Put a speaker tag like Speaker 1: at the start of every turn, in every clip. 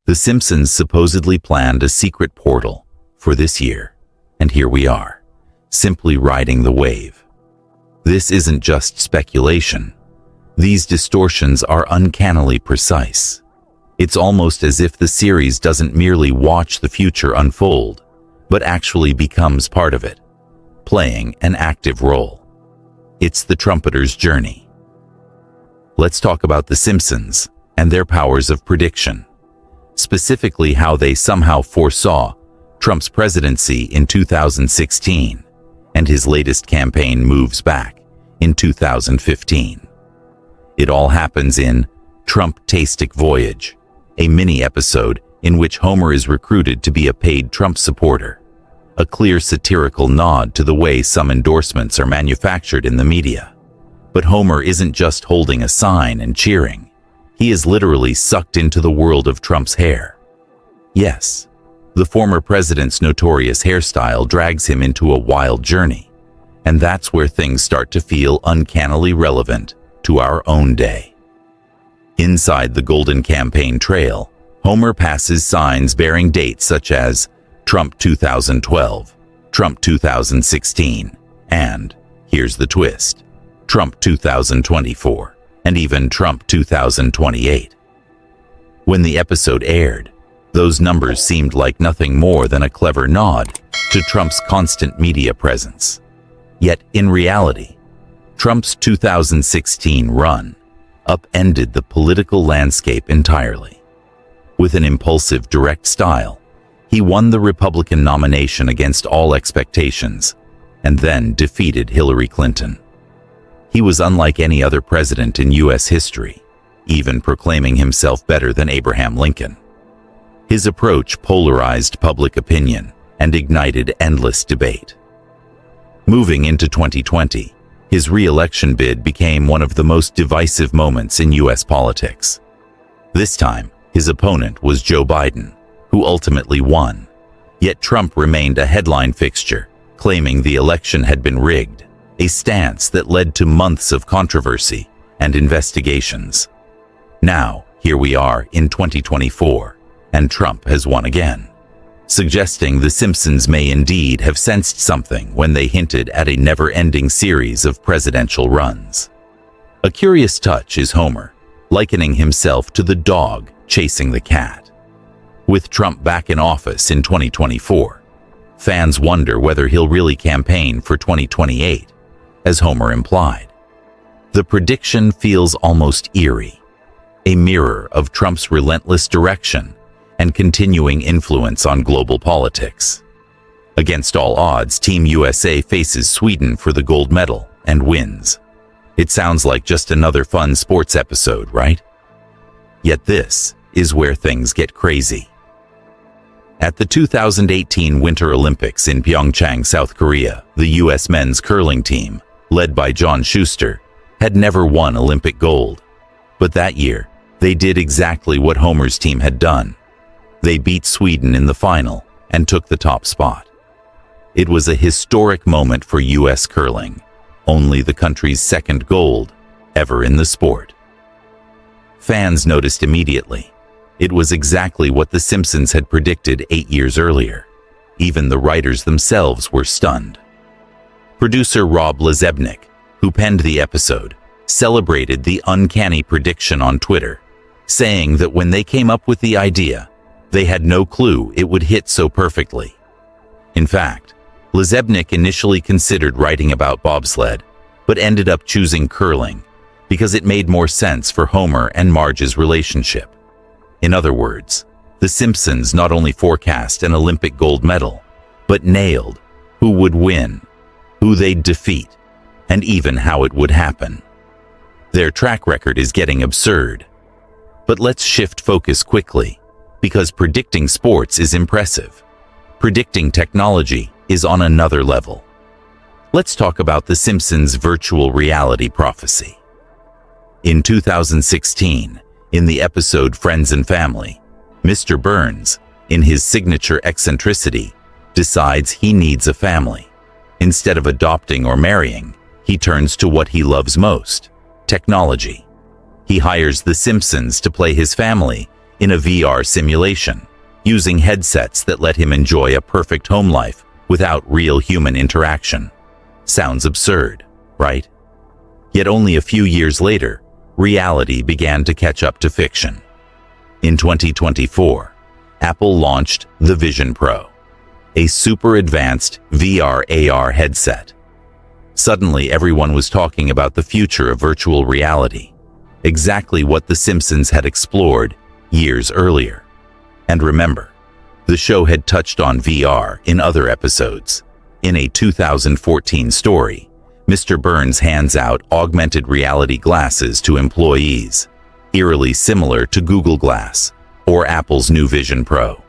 Speaker 1: The Simpsons supposedly planned a secret portal for this year, and here we are, simply riding the wave. This isn't just speculation. These distortions are uncannily precise. It's almost as if the series doesn't merely watch the future unfold, but actually becomes part of it, playing an active role. It's the trumpeter's journey. Let's talk about the Simpsons and their powers of prediction, specifically how they somehow foresaw Trump's presidency in 2016 and his latest campaign moves back in 2015. It all happens in Trump-tastic Voyage, a mini-episode in which Homer is recruited to be a paid Trump supporter, a clear satirical nod to the way some endorsements are manufactured in the media. But Homer isn't just holding a sign and cheering. He is literally sucked into the world of Trump's hair. Yes, the former president's notorious hairstyle drags him into a wild journey, and that's where things start to feel uncannily relevant to our own day. Inside the Golden Campaign Trail, Homer passes signs bearing dates such as Trump 2012, Trump 2016, and, here's the twist, Trump 2024, and even Trump 2028. When the episode aired, those numbers seemed like nothing more than a clever nod to Trump's constant media presence. Yet, in reality, Trump's 2016 run upended the political landscape entirely. With an impulsive, direct style, he won the Republican nomination against all expectations, and then defeated Hillary Clinton. He was unlike any other president in U.S. history, even proclaiming himself better than Abraham Lincoln. His approach polarized public opinion and ignited endless debate. Moving into 2020, his re-election bid became one of the most divisive moments in U.S. politics. This time, his opponent was Joe Biden, who ultimately won. Yet Trump remained a headline fixture, claiming the election had been rigged, a stance that led to months of controversy and investigations. Now, here we are in 2024, and Trump has won again, suggesting the Simpsons may indeed have sensed something when they hinted at a never-ending series of presidential runs. A curious touch is Homer, likening himself to the dog chasing the cat. With Trump back in office in 2024, fans wonder whether he'll really campaign for 2028, as Homer implied. The prediction feels almost eerie, a mirror of Trump's relentless direction and continuing influence on global politics. Against all odds, Team USA faces Sweden for the gold medal and wins. It sounds like just another fun sports episode, right? Yet this is where things get crazy. At the 2018 Winter Olympics in Pyeongchang, South Korea, the U.S. men's curling team, led by John Schuster, had never won Olympic gold. But that year, they did exactly what Homer's team had done. They beat Sweden in the final and took the top spot. It was a historic moment for U.S. curling, only the country's second gold ever in the sport. Fans noticed immediately. It was exactly what The Simpsons had predicted 8 years earlier. Even the writers themselves were stunned. Producer Rob Lazebnik, who penned the episode, celebrated the uncanny prediction on Twitter, saying that when they came up with the idea, they had no clue it would hit so perfectly. In fact, Lazebnik initially considered writing about bobsled, but ended up choosing curling because it made more sense for Homer and Marge's relationship. In other words, The Simpsons not only forecast an Olympic gold medal, but nailed who would win, who they'd defeat, and even how it would happen. Their track record is getting absurd. But let's shift focus quickly, because predicting sports is impressive. Predicting technology is on another level. Let's talk about The Simpsons' virtual reality prophecy. In 2016, in the episode Friends and Family, Mr. Burns, in his signature eccentricity, decides he needs a family. Instead of adopting or marrying, he turns to what he loves most, technology. He hires The Simpsons to play his family in a VR simulation, using headsets that let him enjoy a perfect home life without real human interaction. Sounds absurd, right? Yet only a few years later, reality began to catch up to fiction. In 2024, Apple launched the Vision Pro, a super advanced VR/AR headset. Suddenly, everyone was talking about the future of virtual reality, exactly what The Simpsons had explored years earlier. And remember, the show had touched on VR in other episodes. In a 2014 story, Mr. Burns hands out augmented reality glasses to employees, eerily similar to Google Glass or Apple's new Vision Pro.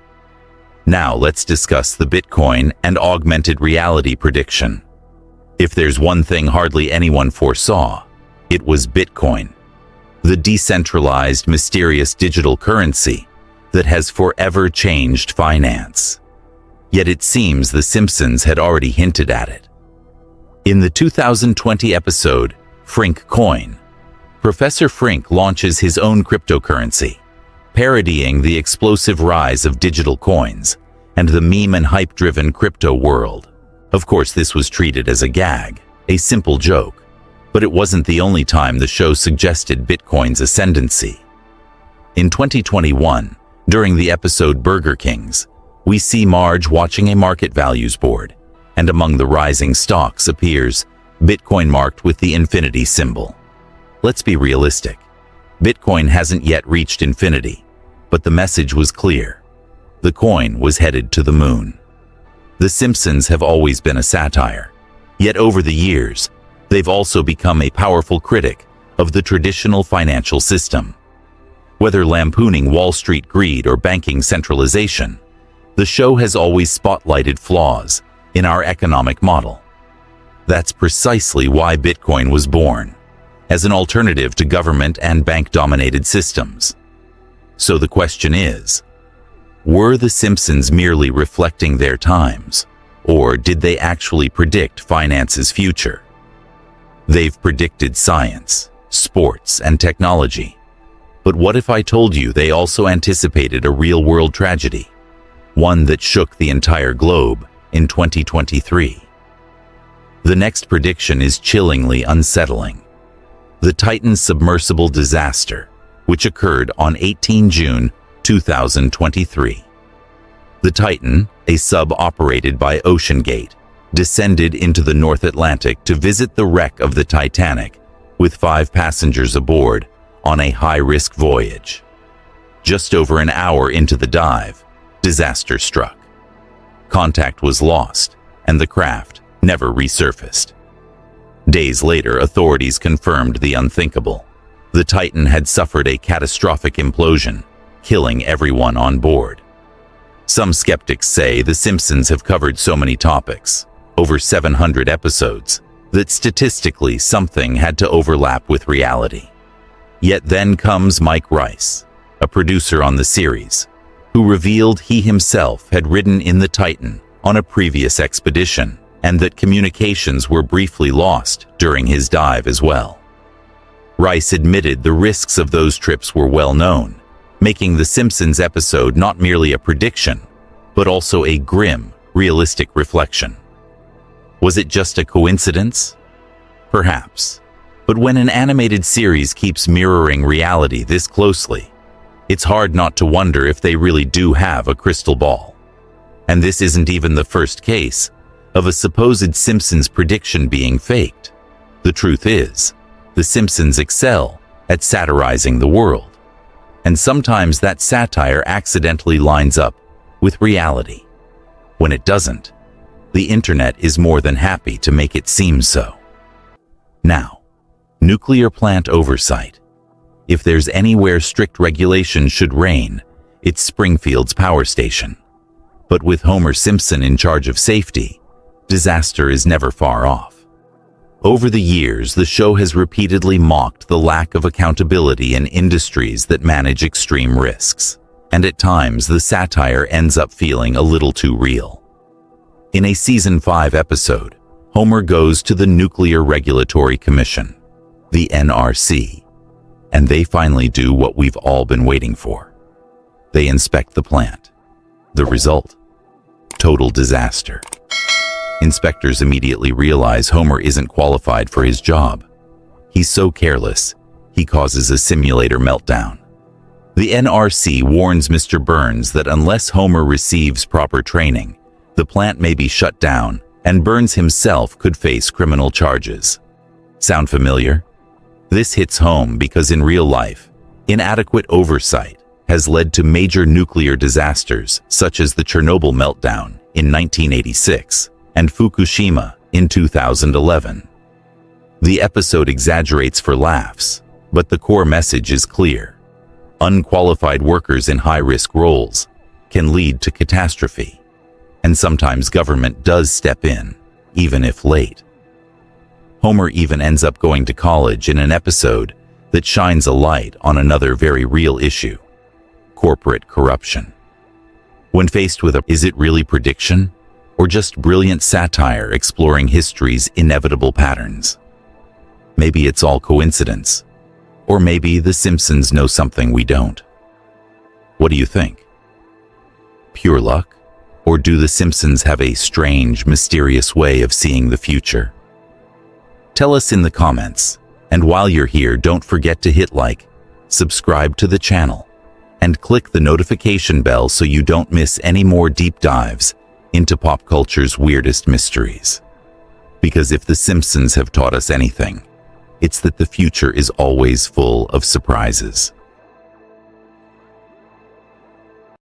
Speaker 1: Now let's discuss the Bitcoin and augmented reality prediction. If there's one thing hardly anyone foresaw, it was Bitcoin, the decentralized, mysterious digital currency that has forever changed finance. Yet it seems The Simpsons had already hinted at it. In the 2020 episode, Frink Coin, Professor Frink launches his own cryptocurrency, parodying the explosive rise of digital coins and the meme and hype-driven crypto world. Of course, this was treated as a gag, a simple joke, but it wasn't the only time the show suggested Bitcoin's ascendancy. In 2021, during the episode Burger Kings, we see Marge watching a market values board, and among the rising stocks appears Bitcoin marked with the infinity symbol. Let's be realistic. Bitcoin hasn't yet reached infinity, but the message was clear. The coin was headed to the moon. The Simpsons have always been a satire, yet over the years, they've also become a powerful critic of the traditional financial system. Whether lampooning Wall Street greed or banking centralization, the show has always spotlighted flaws in our economic model. That's precisely why Bitcoin was born, as an alternative to government and bank-dominated systems. So the question is, were The Simpsons merely reflecting their times, or did they actually predict finance's future? They've predicted science, sports, and technology. But what if I told you they also anticipated a real-world tragedy, one that shook the entire globe in 2023? The next prediction is chillingly unsettling. The Titan submersible disaster, which occurred on 18 June 2023. The Titan, a sub operated by OceanGate, descended into the North Atlantic to visit the wreck of the Titanic with 5 passengers aboard on a high-risk voyage. Just over an hour into the dive, disaster struck. Contact was lost, and the craft never resurfaced. Days later, authorities confirmed the unthinkable. The Titan had suffered a catastrophic implosion, killing everyone on board. Some skeptics say The Simpsons have covered so many topics, over 700 episodes, that statistically something had to overlap with reality. Yet then comes Mike Rice, a producer on the series, who revealed he himself had ridden in the Titan on a previous expedition, and that communications were briefly lost during his dive as well. Rice admitted the risks of those trips were well known, making The Simpsons episode not merely a prediction, but also a grim, realistic reflection. Was it just a coincidence? Perhaps. But when an animated series keeps mirroring reality this closely, it's hard not to wonder if they really do have a crystal ball. And this isn't even the first case of a supposed Simpsons prediction being faked. The truth is, The Simpsons excel at satirizing the world. And sometimes that satire accidentally lines up with reality. When it doesn't, the internet is more than happy to make it seem so. Now, nuclear plant oversight. If there's anywhere strict regulation should reign, it's Springfield's power station. But with Homer Simpson in charge of safety, disaster is never far off. Over the years, the show has repeatedly mocked the lack of accountability in industries that manage extreme risks, and at times the satire ends up feeling a little too real. In a Season 5 episode, Homer goes to the Nuclear Regulatory Commission, the NRC, and they finally do what we've all been waiting for. They inspect the plant. The result? Total disaster. Inspectors immediately realize Homer isn't qualified for his job. He's so careless, he causes a simulator meltdown. The NRC warns Mr. Burns that unless Homer receives proper training, the plant may be shut down, and Burns himself could face criminal charges. Sound familiar? This hits home because in real life, inadequate oversight has led to major nuclear disasters such as the Chernobyl meltdown in 1986 and Fukushima in 2011. The episode exaggerates for laughs, but the core message is clear. Unqualified workers in high-risk roles can lead to catastrophe, and sometimes government does step in, even if late. Homer even ends up going to college in an episode that shines a light on another very real issue: corporate corruption. When faced with is it really prediction, or just brilliant satire exploring history's inevitable patterns? Maybe it's all coincidence. Or maybe the Simpsons know something we don't. What do you think? Pure luck? Or do the Simpsons have a strange, mysterious way of seeing the future? Tell us in the comments, and while you're here, don't forget to hit like, subscribe to the channel, and click the notification bell so you don't miss any more deep dives into pop culture's weirdest mysteries. Because if the Simpsons have taught us anything, it's that the future is always full of surprises.